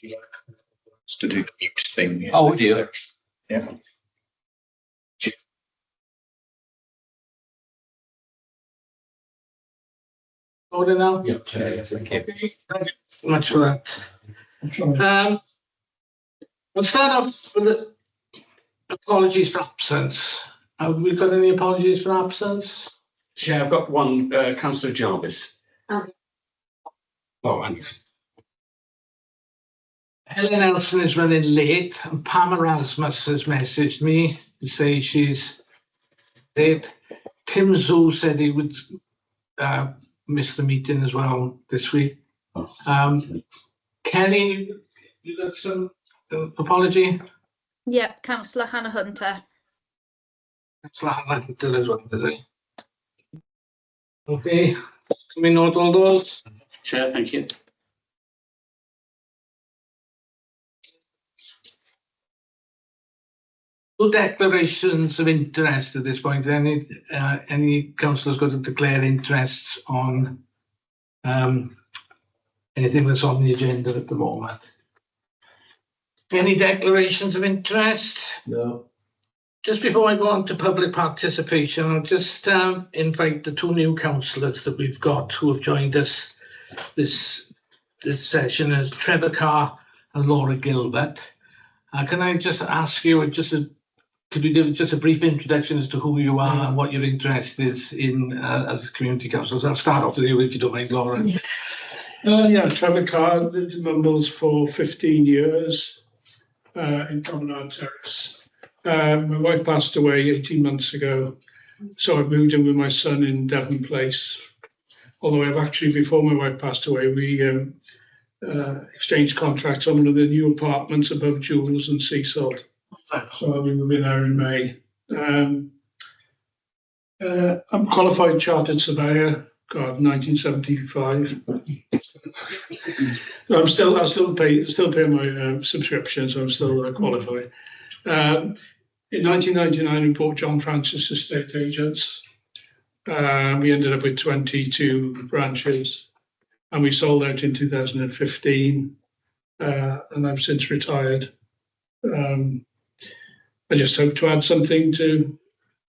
To do the mute thing. Oh, would you? Yeah. Order now? Yeah, thank you. Thank you so much for that. We'll start off with the apologies for absence. Have we got any apologies for absence? Chair, I've got one, Councillor Jarvis. Oh, and Helen Nelson is running late, and Pam Erasmus has messaged me to say she's late. Tim Zoo said he would miss the meeting as well this week. Kelly, you got some apology? Yep, Councillor Hannah Hunter. Councillor Hannah Hunter as well, does he? Okay, can we note all those? Chair, thank you. No declarations of interest at this point. Any councillors got to declare interest on anything that's on the agenda at the moment? Any declarations of interest? No. Just before I go on to public participation, I'll just invite the two new councillors that we've got who have joined us this session as Trevor Carr and Laura Gilbert. Can I just ask you, could you give just a brief introduction as to who you are and what your interest is in as a community councillor? So I'll start off with you if you don't mind, Laura. Yeah, Trevor Carr, lived in Mumbles for 15 years in Promenade Terrace. My wife passed away 18 months ago, so I moved in with my son in Devon Place. Although I've actually, before my wife passed away, we exchanged contracts on one of the new apartments above Jules and Cecil. So I'll be moving there in May. I'm qualified chartered surveyor. God, 1975. I still pay my subscription, so I'm still qualified. In 1999, we bought John Francis Estate Agents. We ended up with 22 branches, and we sold out in 2015. And I've since retired. I just hope to add something to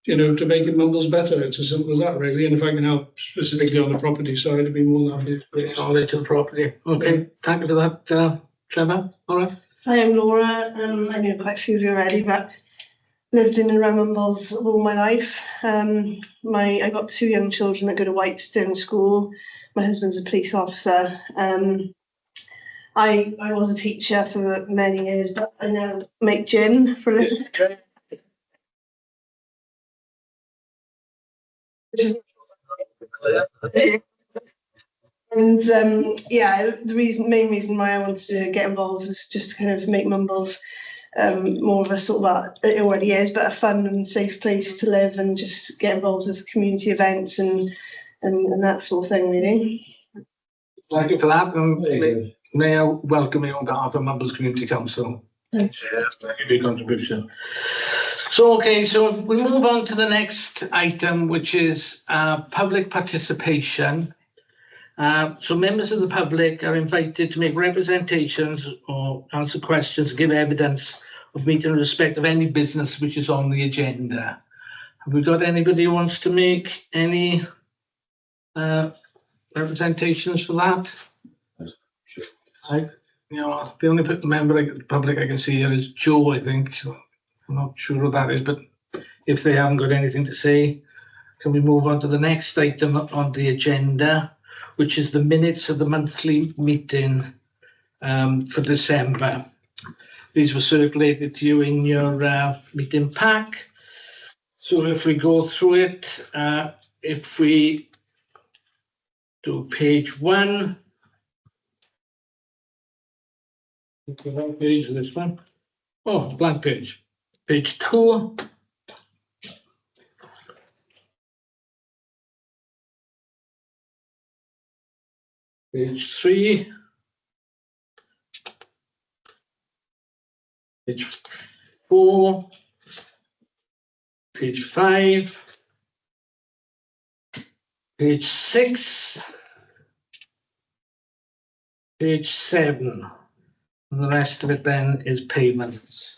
making Mumbles better. It's as simple as that, really. And if I can help specifically on the property side, I'd be more than happy to bring Knowledge of the property. Okay, thank you for that, Trevor. All right. Hi, I'm Laura. I know quite a few of you already, but lived in and around Mumbles all my life. I got two young children that go to Whitestone School. My husband's a police officer. I was a teacher for many years, but I now make gin for a living. And the main reason why I wanted to get involved was just to kind of make Mumbles more of a sort of, it already is, but a fun and safe place to live, and just get involved with community events and that sort of thing, really. Thank you for that. May I welcome you on behalf of Mumbles Community Council. Thanks. Yeah, thank you for your contribution. So, okay, so we move on to the next item, which is public participation. So members of the public are invited to make representations or answer questions, give evidence of meeting in respect of any business which is on the agenda. Have we got anybody who wants to make any representations for that? The only member of the public I can see here is Joe, I think. I'm not sure who that is, but if they haven't got anything to say, can we move on to the next item on the agenda, which is the minutes of the monthly meeting for December. These were circulated to you in your meeting pack. So if we go through it, if we do page 1, what page is this one? Oh, blank page. Page 2. Page 3. Page 4. Page 5. Page 6. Page 7. And the rest of it then is payments.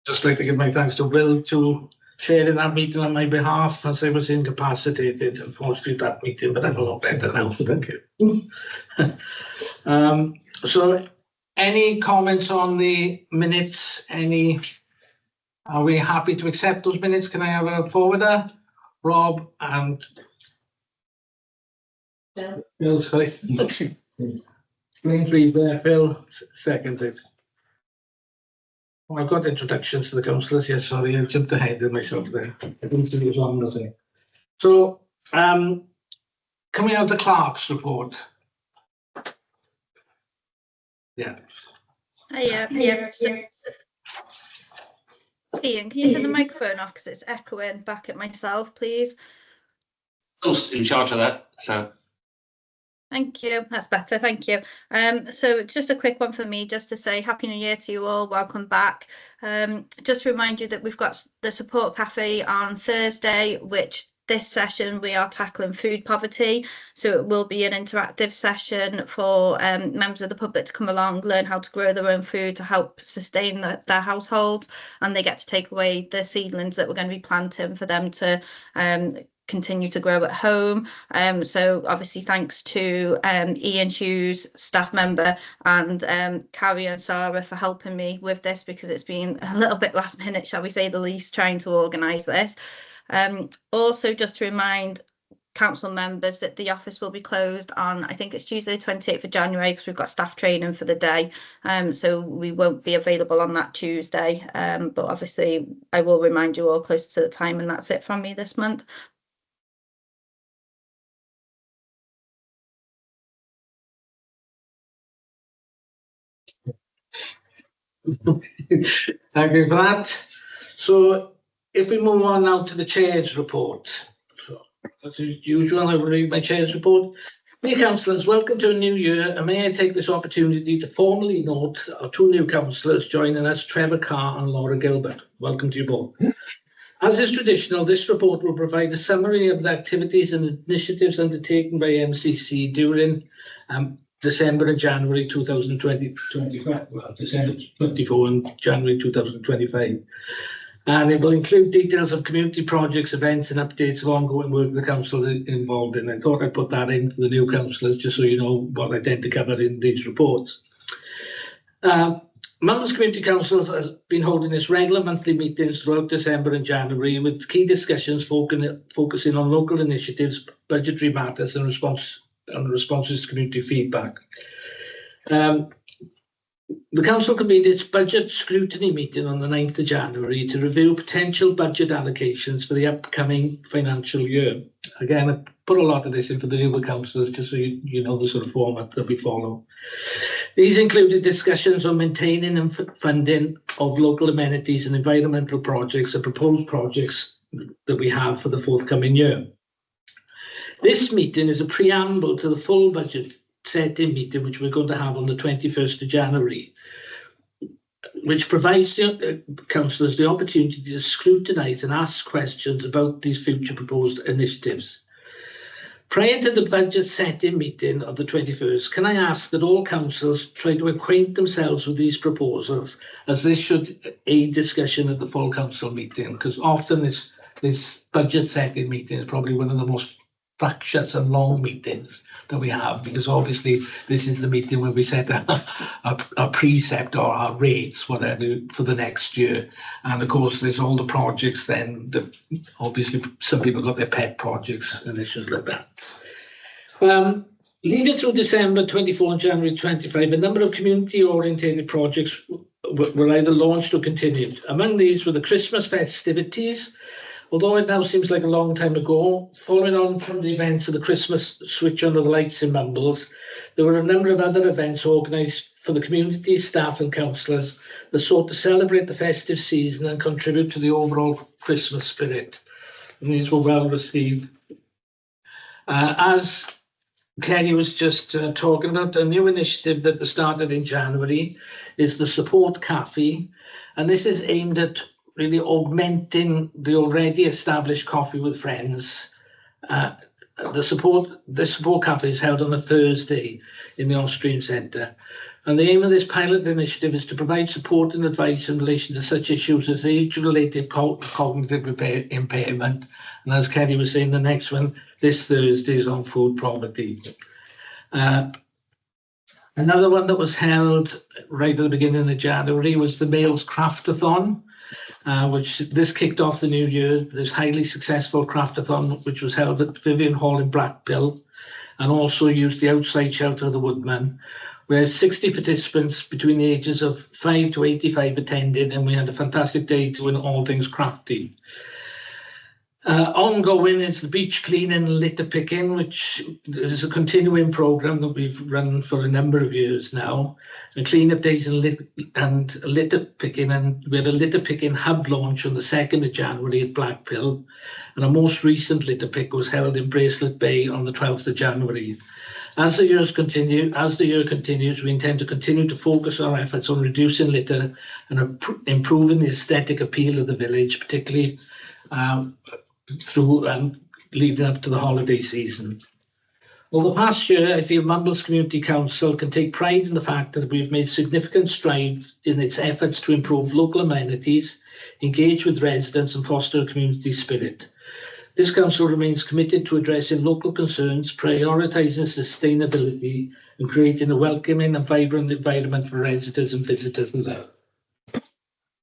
Just like to give my thanks to Will to chair in that meeting on my behalf, as I was incapacitated, unfortunately, that meeting, but I'm a lot better now, thank you. So any comments on the minutes? Are we happy to accept those minutes? Can I have a forwarder? Rob and Bill, sorry. Green there, Bill, seconded. Oh, I've got introductions to the councillors. Yes, sorry, I jumped ahead of myself there. I didn't see it was on, was it? So, can we have the clerk's report? Yeah. Yeah. So, Ian, can you turn the microphone off because it's echoing back at myself, please? Bill's in charge of that, so. Thank you. That's better. Thank you. So just a quick one for me, just to say Happy New Year to you all. Welcome back. Just to remind you that we've got the support cafe on Thursday, which this session we are tackling food poverty. So it will be an interactive session for members of the public to come along, learn how to grow their own food to help sustain their households, and they get to take away the seedlings that we're going to be planting for them to continue to grow at home. So obviously thanks to Ian Hughes, staff member, and Carrie and Sarah for helping me with this, because it's been a little bit last minute, shall we say the least, trying to organise this. Also, just to remind council members that the office will be closed on, I think it's Tuesday the 28th of January, because we've got staff training for the day, so we won't be available on that Tuesday, but obviously I will remind you all close to the time, and that's it from me this month. Thank you for that. So if we move on now to the chair's report. So, as usual, I will read my chair's report. Dear councillors, welcome to a new year, and may I take this opportunity to formally note our two new councillors joining us, Trevor Carr and Laura Gilbert. Welcome to you both. As is traditional, this report will provide a summary of the activities and initiatives undertaken by MCC during December and January 2025, well, December 24 and January 2025. And it will include details of community projects, events and updates of ongoing work the council is involved in. I thought I'd put that in for the new councillors, just so you know what I tend to cover in these reports. Mundles Community Council has been holding its regular monthly meetings throughout December and January, with key discussions focusing on local initiatives, budgetary matters and responses to community feedback. The council convened its budget scrutiny meeting on the 9th of January to review potential budget allocations for the upcoming financial year. Again, I put a lot of this in for the newer councillors, just so you know the sort of format that we follow. These included discussions on maintaining and funding of local amenities and environmental projects and proposed projects that we have for the forthcoming year. This meeting is a preamble to the full budget setting meeting, which we're going to have on the 21st of January, which provides the councillors the opportunity to scrutinise and ask questions about these future proposed initiatives. Prior to the budget setting meeting of the 21st, can I ask that all councillors try to acquaint themselves with these proposals, as this should aid discussion at the full council meeting, because often this budget setting meeting is probably one of the most fractious and long meetings that we have, because obviously this is the meeting where we set a precept or our rates, whatever, for the next year. And of course there's all the projects then that obviously some people got their pet projects and issues like that. Leading through December 24 and January 25, a number of community orientated projects were either launched or continued. Among these were the Christmas festivities. Although it now seems like a long time ago, following on from the events of the Christmas switch under the lights in Mumbles, there were a number of other events organised for the community, staff and councillors that sought to celebrate the festive season and contribute to the overall Christmas spirit. And these were well received. As Kerry was just talking about, a new initiative that started in January is the Support Cafe, and this is aimed at really augmenting the already established Coffee with Friends. The support cafe is held on a Thursday in the Austrian Centre. And the aim of this pilot initiative is to provide support and advice in relation to such issues as age-related cognitive impairment. And as Kerry was saying, the next one this Thursday is on food poverty. Another one that was held right at the beginning of January was the Males Craftathon, which this kicked off the new year. This highly successful craftathon, which was held at Vivian Hall in Blackpill, and also used the outside shelter of the Woodman, where 60 participants between the ages of 5 to 85 attended, and we had a fantastic day doing all things crafty. Ongoing is the beach cleaning and litter picking, which is a continuing program that we've run for a number of years now. And cleanup days and litter picking, and we had a litter picking hub launch on the 2nd of January at Blackpill, and a most recent litter pick was held in Bracelet Bay on the 12th of January. As the year continues, we intend to continue to focus our efforts on reducing litter and improving the aesthetic appeal of the village, particularly through leading up to the holiday season. Over the past year, I feel Mumbles Community Council can take pride in the fact that we've made significant strides in its efforts to improve local amenities, engage with residents and foster a community spirit. This council remains committed to addressing local concerns, prioritising sustainability and creating a welcoming and vibrant environment for residents and visitors alike.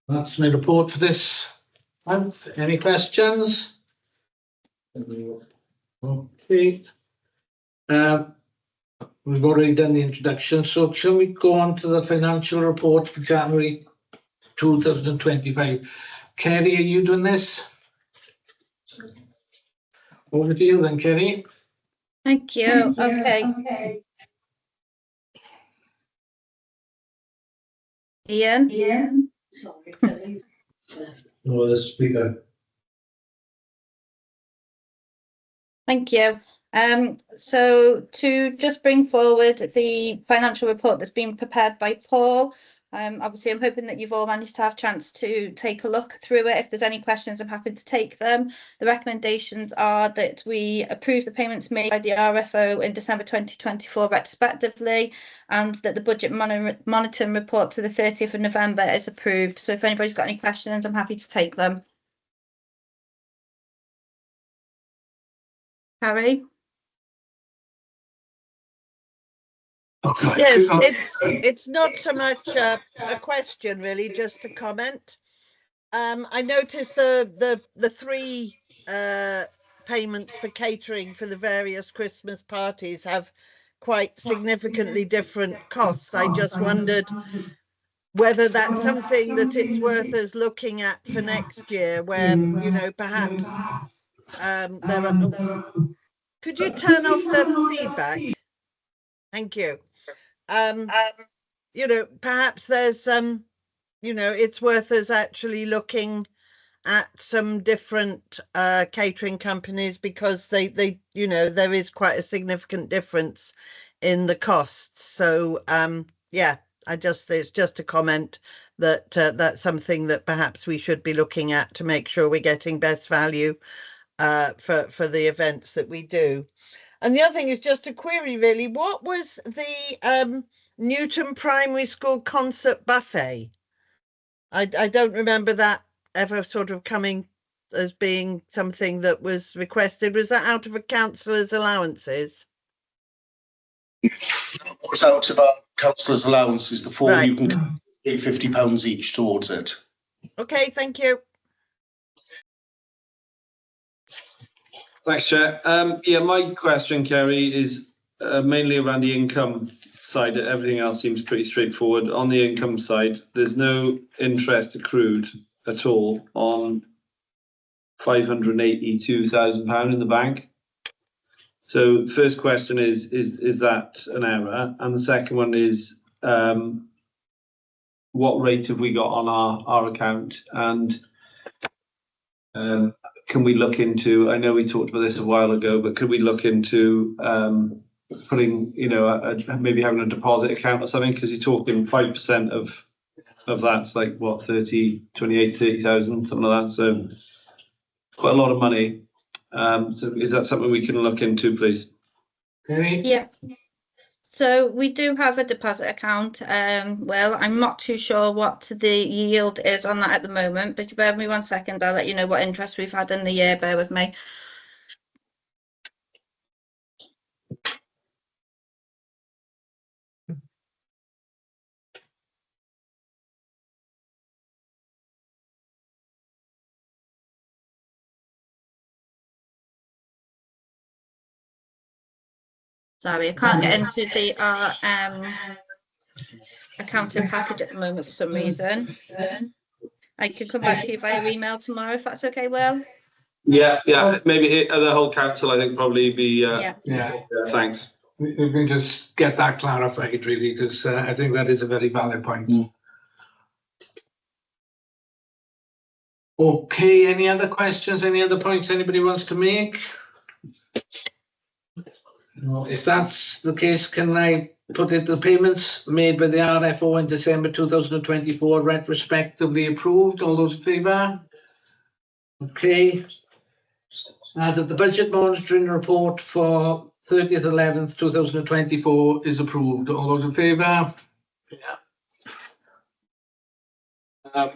That's my report for this month. Any questions? Okay. We've already done the introduction, so shall we go on to the financial report for January 2025? Kerry, are you doing this? Over to you then, Kerry. Thank you. Okay. Ian? Sorry. No, the speaker. Thank you. So to just bring forward the financial report that's been prepared by Paul. Obviously, I'm hoping that you've all managed to have a chance to take a look through it. If there's any questions, I'm happy to take them. The recommendations are that we approve the payments made by the RFO in December 2024 retrospectively, and that the budget monitoring report to the 30th of November is approved. So if anybody's got any questions, I'm happy to take them. Harry? Okay. Yes, it's not so much a question really, just a comment. I noticed the three payments for catering for the various Christmas parties have quite significantly different costs. I just wondered whether that's something that it's worth us looking at for next year, where, you know, perhaps there are... Could you turn off the feedback? Thank you. You know, perhaps there's you know, it's worth us actually looking at some different catering companies, because they you know, there is quite a significant difference in the costs. So yeah, it's just a comment that that's something that perhaps we should be looking at to make sure we're getting best value for the events that we do. And the other thing is just a query really. What was the Newton Primary School concert buffet? I don't remember that ever sort of coming as being something that was requested. Was that out of a councillor's allowances? What's out of our councillor's allowances, the four Right. you can get £50 each towards it. Okay, thank you. Thanks, Chair. Yeah, my question, Kerry, is mainly around the income side. Everything else seems pretty straightforward. On the income side, there's no interest accrued at all on £582,000 in the bank. So first question is that an error? And the second one is, what rate have we got on our account? And can we look into, I know we talked about this a while ago, but could we look into putting, you know, maybe having a deposit account or something? Because you're talking 5% of that's like what, 30,000, something like that. So quite a lot of money. So is that something we can look into, please? Kerry? Yeah. So we do have a deposit account. Well, I'm not too sure what the yield is on that at the moment, but bear with me 1 second. I'll let you know what interest we've had in the year. Bear with me. Sorry, I can't get into the accounting package at the moment for some reason. I can come back to you via email tomorrow if that's okay, Will. Yeah, maybe the whole council, I think, probably be, Yeah, thanks. we can just get that clarified really, because I think that is a very valid point. Okay, any other questions, any other points anybody wants to make? No, if that's the case, can I put it, the payments made by the RFO in December 2024 retrospectively approved? All those in favour? Okay. That the budget monitoring report for 30th 11th 2024 is approved. All those in favour? Yeah.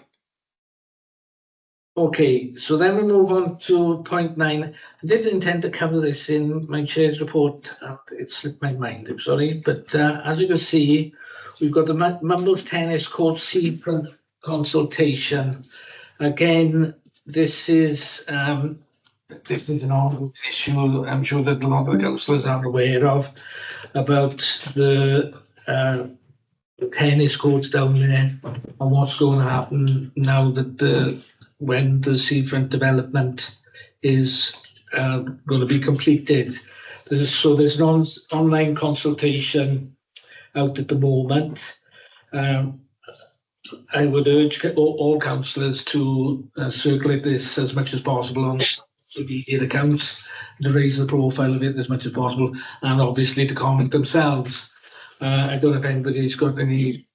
Okay, so then we move on to point 9. I did intend to cover this in my chair's report, and it slipped my mind, I'm sorry. But as you can see, we've got the Mumbles Tennis Court seafront consultation. Again, this is an ongoing issue I'm sure that a lot of the councillors are aware of, about the tennis courts down there and what's going to happen now that when the seafront development is going to be completed. There's an online consultation out at the moment. I would urge all councillors to circulate this as much as possible on social media accounts, to raise the profile of it as much as possible, and obviously to comment themselves. I don't know if anybody's got any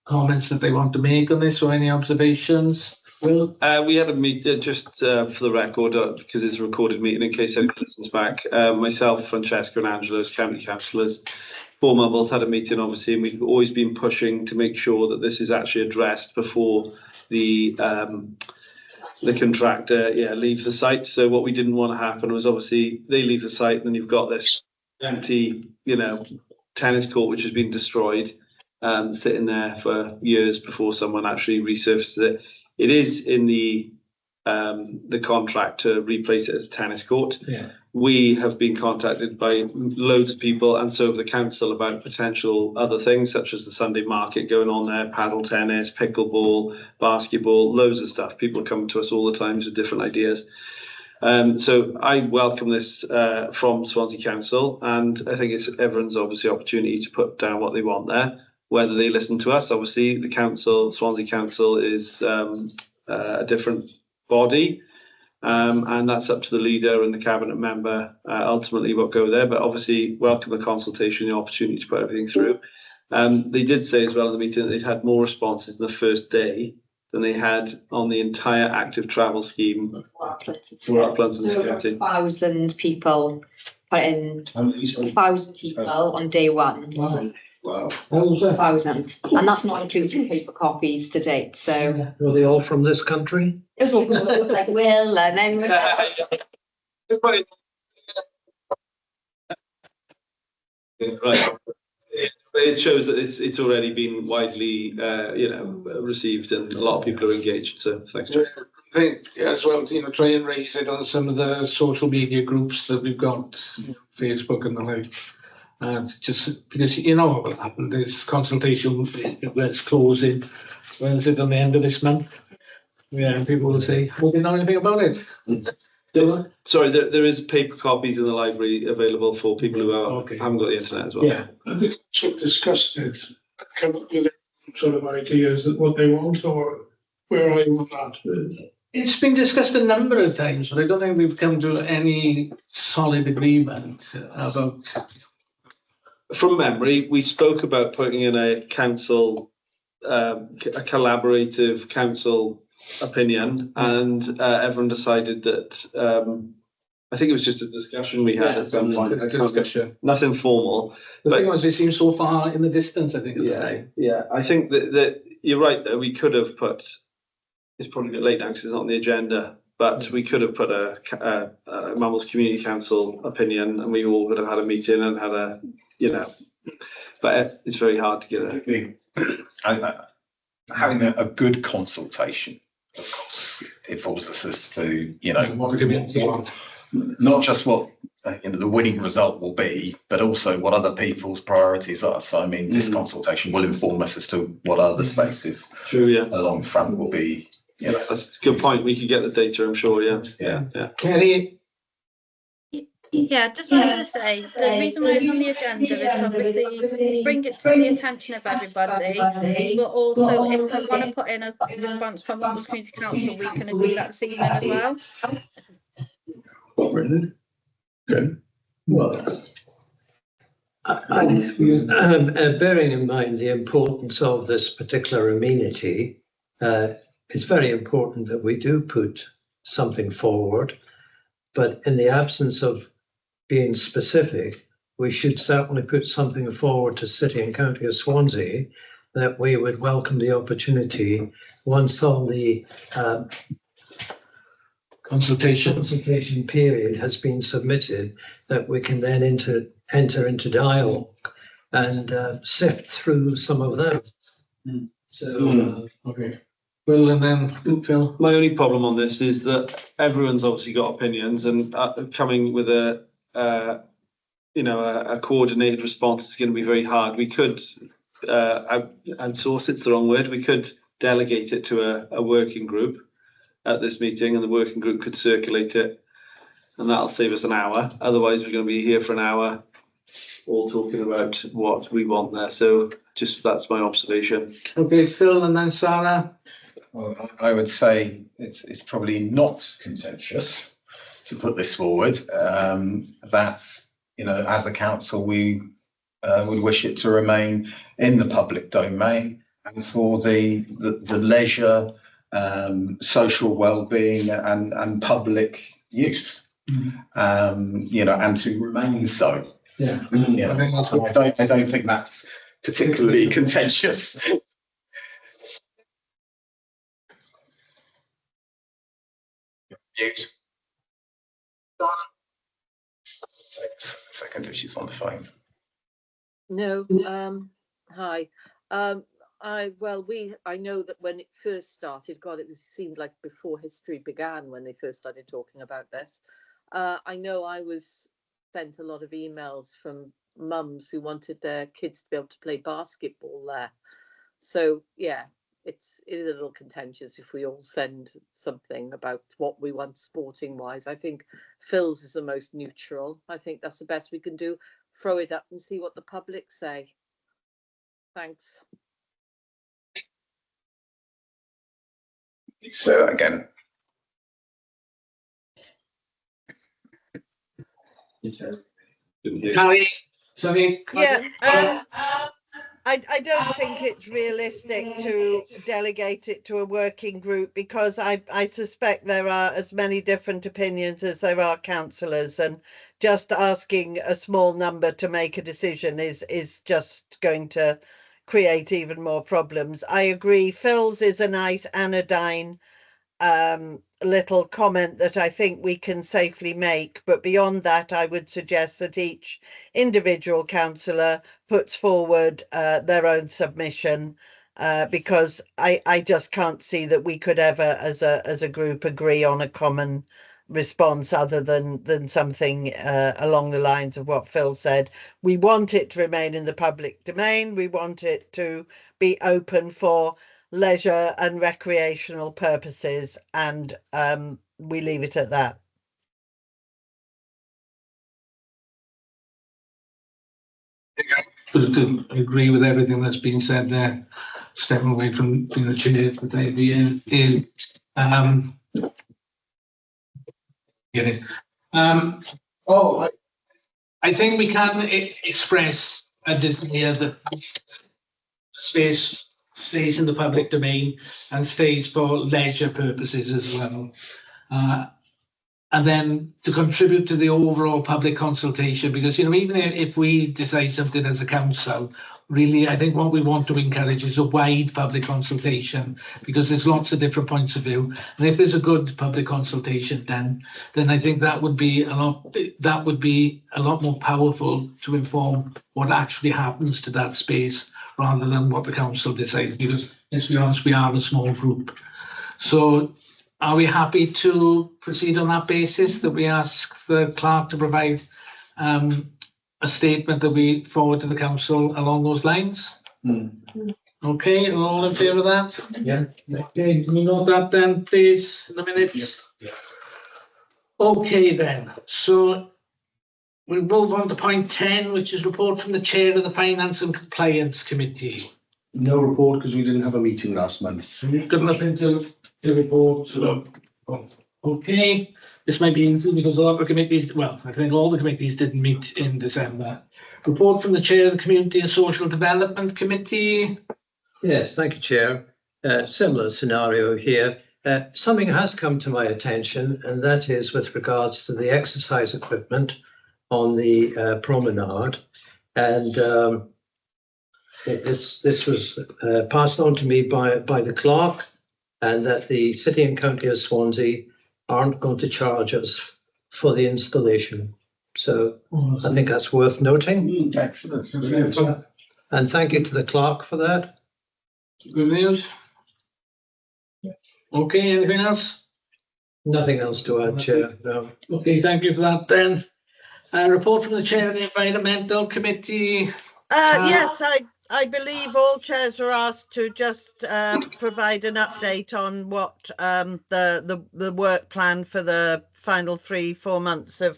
comments that they want to make on this or any observations. Will? We had a meeting, just for the record, because it's a recorded meeting in case anyone listens back. Myself, Francesca and Angela as county councillors, 4 Mumbles had a meeting obviously, and we've always been pushing to make sure that this is actually addressed before the contractor leave the site. So what we didn't want to happen was obviously they leave the site and then you've got this empty, tennis court which has been destroyed, sitting there for years before someone actually resurfaces it. It is in the contract to replace it as a tennis court. Yeah. We have been contacted by loads of people, and so have the council, about potential other things such as the Sunday market going on there, paddle tennis, pickleball, basketball, loads of stuff. People come to us all the time with different ideas. So I welcome this from Swansea Council, and I think it's everyone's obviously opportunity to put down what they want there. Whether they listen to us, obviously the council, Swansea Council, is a different body, and that's up to the leader and the cabinet member ultimately what go there. But obviously welcome the consultation, the opportunity to put everything through. They did say as well in the meeting that they'd had more responses in the first day than they had on the entire active travel scheme for Uplands and Skirting. 1,000 people put in, 1,000 people on day 1. Wow. 1,000, and that's not including paper copies to date. So Were they all from this country? it was all good, it was like Will and then Right. It shows that it's already been widely, received, and a lot of people are engaged. So thanks. I think as well, try and raise it on some of the social media groups that we've got, Facebook and the like. Just because you know what will happen, this consultation when it's closing, when is it on the end of this month? Yeah, and people will say, "Well, do you know anything about it?" Sorry, there is paper copies in the library available for people who haven't got the internet as well. Yeah, I think sort of discussed it, come up with sort of ideas that what they want, or where are you on that? it's been discussed a number of times, but I don't think we've come to any solid agreement about. From memory, we spoke about putting in a council, a collaborative council opinion, and everyone decided that I think it was just a discussion we had at some point. I can't- Discussion. Nothing formal. The But- thing was, it seems so far in the distance, I think, at the Yeah, time. yeah. I think that you're right, though. We could have put, it's probably a bit late now because it's not on the agenda, but we could have put a Mammals Community Council opinion, and we all would have had a meeting and had a, but it's very hard to get it. Having a good consultation, of course, it forces us to, What the community want. not just what the winning result will be, but also what other people's priorities are. So, I mean, this consultation will inform us as to what other spaces True, yeah. along the front will be. That's a good point. We could get the data, I'm sure, yeah. Kenny, Yeah, just wanted to say, the reason why it's on the agenda is to obviously bring it to the attention of everybody, but also if we want to put in a response from Mammals Community Council, we can agree that this evening as well. Brilliant. Good. Well, bearing in mind the importance of this particular amenity, it's very important that we do put something forward. But in the absence of being specific, we should certainly put something forward to City and County of Swansea that we would welcome the opportunity once all the consultation period has been submitted, that we can then enter into dialogue and sift through some of them. So, okay. Will and then Phil. My only problem on this is that everyone's obviously got opinions, and coming with a coordinated response is going to be very hard. We could outsource, it's the wrong word. We could delegate it to a working group at this meeting, and the working group could circulate it, and that'll save us an hour. Otherwise, we're going to be here for an hour, all talking about what we want there. So, just that's my observation. Okay, Phil and then Sarah. Well, I would say it's probably not contentious to put this forward. That, as a council, we would wish it to remain in the public domain and for the leisure, social well-being and public use, and to remain so. Yeah. I think that's what I don't think that's particularly contentious. Mute. Second, if she's on the phone. No, hi. I know that when it first started, God, seemed like before history began when they first started talking about this. I know I was sent a lot of emails from mums who wanted their kids to be able to play basketball there. So yeah, it is a little contentious if we all send something about what we want sporting wise. I think Phil's is the most neutral. I think that's the best we can do. Throw it up and see what the public say. Thanks. Say that again. Harry, sorry. Yeah, I don't think it's realistic to delegate it to a working group because I suspect there are as many different opinions as there are councillors, and just asking a small number to make a decision is just going to create even more problems. I agree. Phil's is a nice anodyne little comment that I think we can safely make, but beyond that I would suggest that each individual councillor puts forward their own submission, because I just can't see that we could ever as a group agree on a common response other than something along the lines of what Phil said. We want it to remain in the public domain. We want it to be open for leisure and recreational purposes, and we leave it at that. To agree with everything that's been said there, stepping away from being the chair for the day being in. Get it. I think we can express a desire that space stays in the public domain and stays for leisure purposes as well. and then to contribute to the overall public consultation, because, you know, even if we decide something as a council, really, I think what we want to encourage is a wide public consultation, because there's lots of different points of view. And if there's a good public consultation, then I think that would be a lot more powerful to inform what actually happens to that space, rather than what the council decides, because let's be honest, we are a small group. So are we happy to proceed on that basis, that we ask the clerk to provide a statement that we forward to the council along those lines? Okay, all in favour of that? Yeah. Okay, can we note that then, please, in a minute? Yeah. Okay then, so we move on to point 10, which is report from the chair of the Finance and Compliance Committee. No report because we didn't have a meeting last month. You've got nothing to report? Okay, this might be easy because a lot of committees, well, I think all the committees didn't meet in December. Report from the chair of the Community and Social Development Committee. Yes, thank you, Chair. Similar scenario here. Something has come to my attention, and that is with regards to the exercise equipment on the promenade. And this was passed on to me by the clerk, and that the City and County of Swansea aren't going to charge us for the installation. So I think that's worth noting. Excellent. And thank you to the clerk for that. Good news. Okay, anything else? Nothing else to add, Chair. No. Okay, thank you for that then. Report from the chair of the Environmental Committee. Yes, I believe all chairs are asked to just provide an update on what the work plan for the final 3-4 months of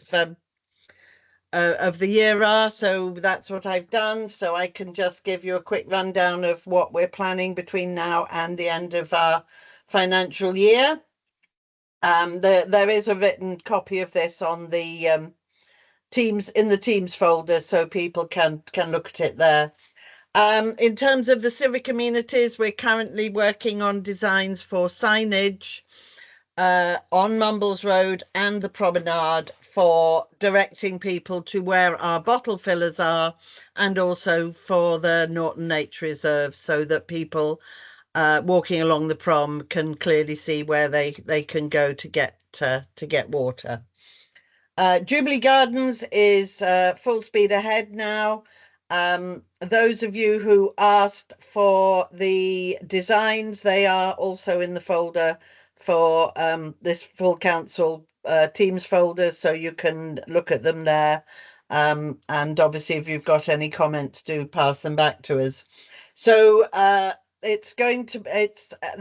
the year are. So that's what I've done. So I can just give you a quick rundown of what we're planning between now and the end of our financial year. There is a written copy of this on the Teams folder, so people can look at it there. In terms of the civic amenities, we're currently working on designs for signage on Mumbles Road and the promenade for directing people to where our bottle fillers are, and also for the Norton Nature Reserve, so that people walking along the prom can clearly see where they can go to get water. Jubilee Gardens is full speed ahead now. Those of you who asked for the designs, they are also in the folder for this full council Teams folder, so you can look at them there. And obviously, if you've got any comments, do pass them back to us. So the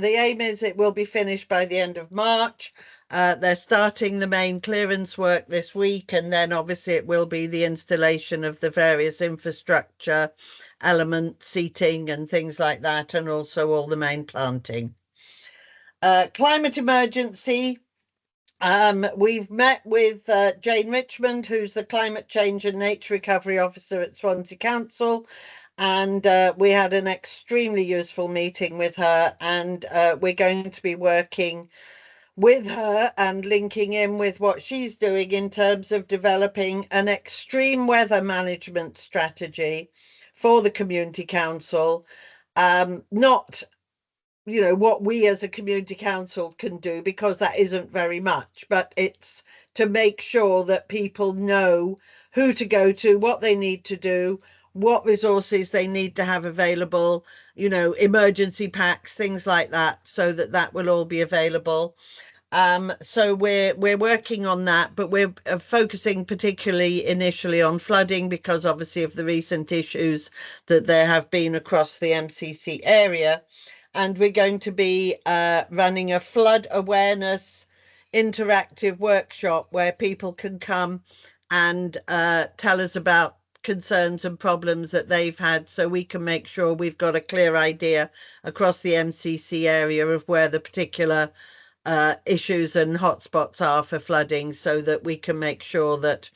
aim is it will be finished by the end of March. They're starting the main clearance work this week, and then obviously it will be the installation of the various infrastructure elements, seating and things like that, and also all the main planting. Climate emergency. We've met with Jane Richmond, who's the Climate Change and Nature Recovery Officer at Swansea Council, and we had an extremely useful meeting with her, and we're going to be working with her and linking in with what she's doing in terms of developing an extreme weather management strategy for the community council. Not, what we as a community council can do, because that isn't very much, but it's to make sure that people know who to go to, what they need to do, what resources they need to have available, emergency packs, things like that, so that will all be available. So we're working on that, but we're focusing particularly initially on flooding, because obviously of the recent issues that there have been across the MCC area. And we're going to be running a flood awareness interactive workshop where people can come and tell us about concerns and problems that they've had, so we can make sure we've got a clear idea across the MCC area of where the particular issues and hotspots are for flooding, so that we can make sure that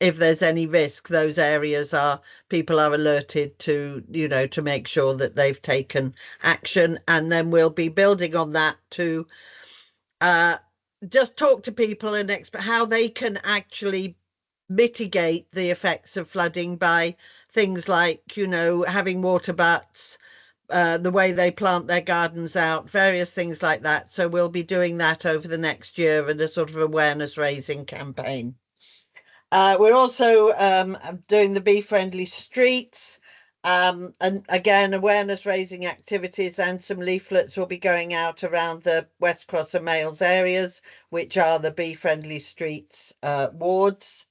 if there's any risk, those areas people are alerted to, to make sure that they've taken action. And then we'll be building on that to just talk to people and how they can actually mitigate the effects of flooding by things like, you know, having water butts, the way they plant their gardens out, various things like that. So we'll be doing that over the next year and a sort of awareness raising campaign. We're also doing the Bee Friendly Streets, and again, awareness raising activities, and some leaflets will be going out around the West Cross and Males areas, which are the Bee Friendly Streets wards.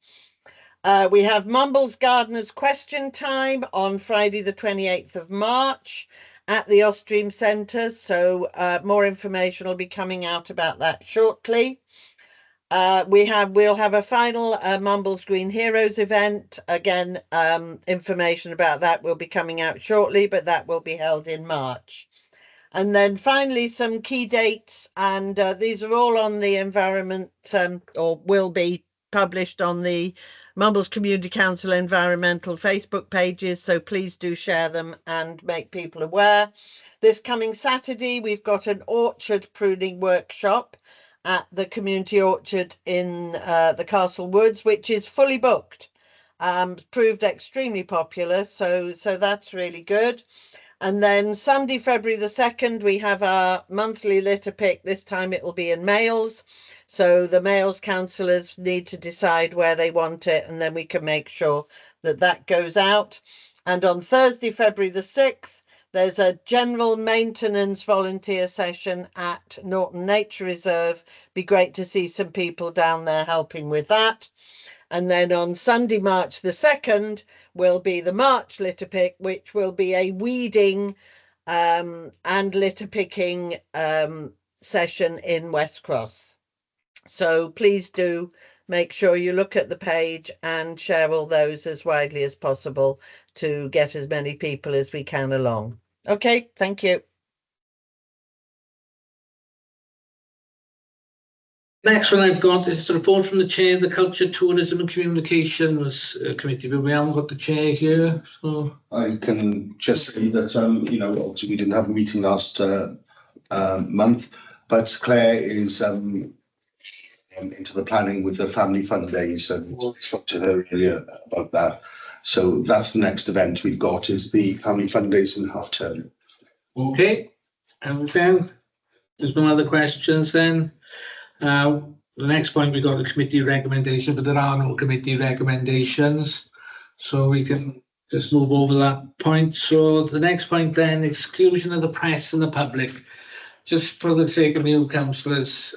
We have Mumbles Gardeners Question Time on Friday the 28th of March at the Ostream Centre, so more information will be coming out about that shortly. We'll have a final Mumbles Green Heroes event. Again, information about that will be coming out shortly, but that will be held in March. And then finally, some key dates, and these are all on the environment, or will be published on the Mumbles Community Council environmental Facebook pages, so please do share them and make people aware. This coming Saturday, we've got an orchard pruning workshop at the community orchard in the Castle Woods, which is fully booked. Proved extremely popular, so that's really good. And then Sunday, February the 2nd, we have our monthly litter pick. This time it will be in males. So the males councillors need to decide where they want it, and then we can make sure that that goes out. And on Thursday, February the 6th, there's a general maintenance volunteer session at Norton Nature Reserve. Be great to see some people down there helping with that. And then on Sunday, March the 2nd, will be the March litter pick, which will be a weeding and litter picking session in West Cross. So please do make sure you look at the page and share all those as widely as possible to get as many people as we can along. Okay, thank you. Next one I've got is the report from the chair of the Culture, Tourism and Communications Committee, but we haven't got the chair here, so. I can just say that, you know, obviously we didn't have a meeting last month, but Claire is into the planning with the Family Fun Days, and I spoke to her earlier about that. So that's the next event we've got, is the Family Fun Days in half term. Okay, and then there's no other questions then. The next point, we got a committee recommendation, but there are no committee recommendations, so we can just move over that point. So the next point then, exclusion of the press and the public. Just for the sake of new councillors,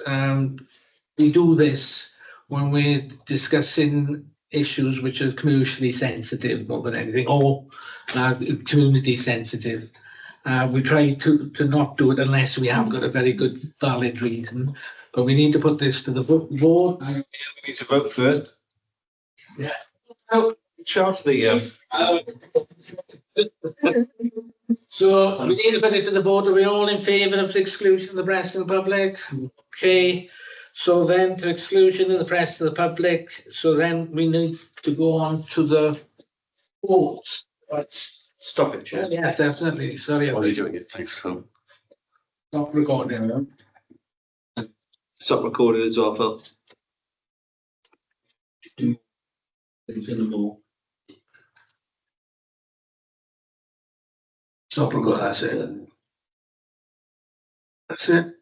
we do this when we're discussing issues which are commercially sensitive more than anything, or community sensitive. We try to not do it unless we have got a very good valid reason, but we need to put this to the vote. We need to vote first. Yeah. Oh, charge the So we need to put it to the vote. Are we all in favour of the exclusion of the press and the public? Okay. So then to exclusion of the press and the public. So then we need to go on to the votes. Stop it, Chair. Yeah, definitely. Sorry. While you're doing it, thanks, Phil. Stop recording. Stop recording as well, Phil. Stop recording. That's it. That's it.